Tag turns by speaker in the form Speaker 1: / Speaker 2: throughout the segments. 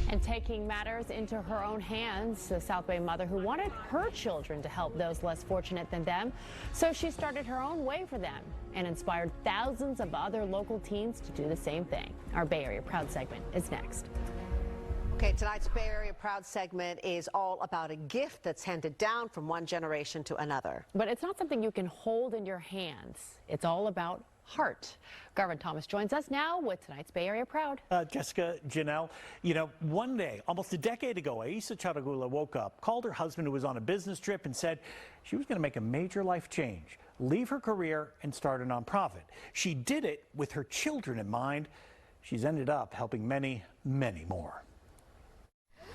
Speaker 1: And taking matters into her own hands, the South Bay mother who wanted her children to help those less fortunate than them. So she started her own way for them and inspired thousands of other local teens to do the same thing. Our Bay Area Proud segment is next.
Speaker 2: Okay, tonight's Bay Area Proud segment is all about a gift that's handed down from one generation to another.
Speaker 1: But it's not something you can hold in your hands. It's all about heart. Garvin Thomas joins us now with tonight's Bay Area Proud.
Speaker 3: Jessica, Janelle, you know, one day, almost a decade ago, Aisha Charagula woke up, called her husband who was on a business trip and said she was going to make a major life change, leave her career and start a nonprofit. She did it with her children in mind. She's ended up helping many, many more.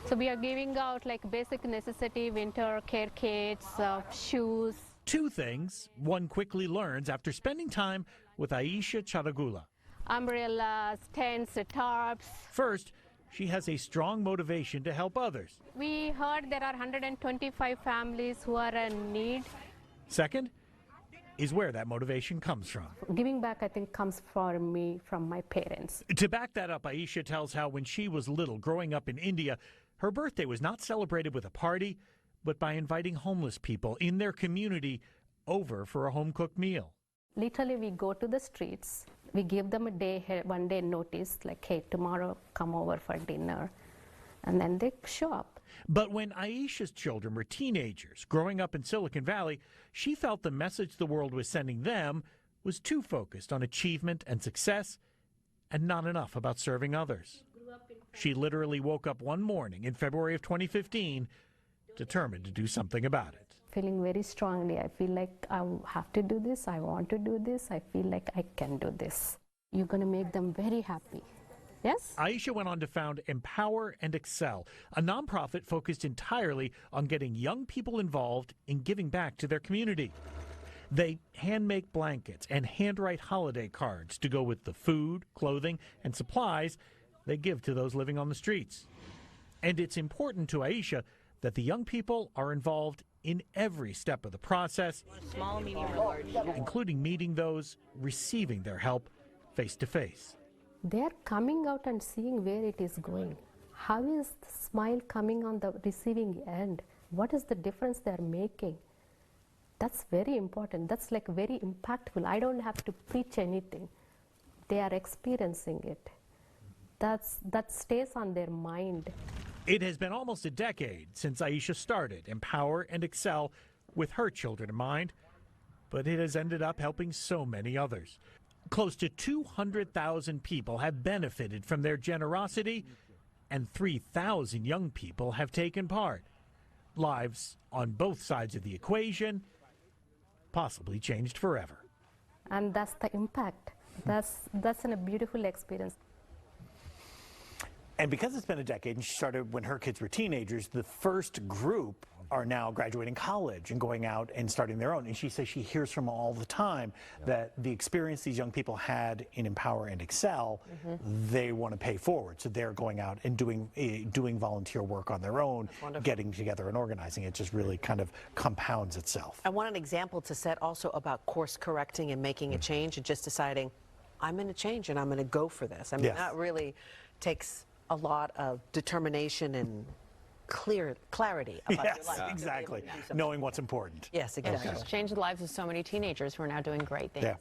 Speaker 4: So we are giving out like basic necessity, winter care kits, shoes.
Speaker 5: Two things one quickly learns after spending time with Aisha Charagula.
Speaker 4: Umbrellas, tents, tarps.
Speaker 5: First, she has a strong motivation to help others.
Speaker 4: We heard there are 125 families who are in need.
Speaker 5: Second, is where that motivation comes from.
Speaker 4: Giving back, I think, comes from me, from my parents.
Speaker 5: To back that up, Aisha tells how when she was little, growing up in India, her birthday was not celebrated with a party, but by inviting homeless people in their community over for a home-cooked meal.
Speaker 4: Literally, we go to the streets. We give them one day notice, like, hey, tomorrow come over for dinner. And then they show up.
Speaker 5: But when Aisha's children were teenagers growing up in Silicon Valley, she felt the message the world was sending them was too focused on achievement and success and not enough about serving others. She literally woke up one morning in February of 2015 determined to do something about it.
Speaker 4: Feeling very strongly, I feel like I have to do this, I want to do this, I feel like I can do this. You're going to make them very happy. Yes?
Speaker 5: Aisha went on to found Empower and Excel, a nonprofit focused entirely on getting young people involved in giving back to their community. They hand-make blankets and handwrite holiday cards to go with the food, clothing, and supplies they give to those living on the streets. And it's important to Aisha that the young people are involved in every step of the process,
Speaker 1: Small, medium, or large.
Speaker 5: including meeting those receiving their help face to face.
Speaker 4: They're coming out and seeing where it is going. How is the smile coming on the receiving end? What is the difference they're making? That's very important. That's like very impactful. I don't have to preach anything. They are experiencing it. That stays on their mind.
Speaker 5: It has been almost a decade since Aisha started Empower and Excel with her children in mind, but it has ended up helping so many others. Close to 200,000 people have benefited from their generosity, and 3,000 young people have taken part. Lives on both sides of the equation possibly changed forever.
Speaker 4: And that's the impact. That's a beautiful experience.
Speaker 3: And because it's been a decade and she started when her kids were teenagers, the first group are now graduating college and going out and starting their own. And she says she hears from all the time that the experience these young people had in Empower and Excel, they want to pay forward. So they're going out and doing volunteer work on their own, getting together and organizing. It just really kind of compounds itself.
Speaker 2: I want an example to set also about course correcting and making a change and just deciding, I'm going to change and I'm going to go for this. I mean, that really takes a lot of determination and clarity about your life.
Speaker 3: Exactly. Knowing what's important.
Speaker 2: Yes, exactly.
Speaker 1: It's changed the lives of so many teenagers who are now doing great things.
Speaker 3: Yeah.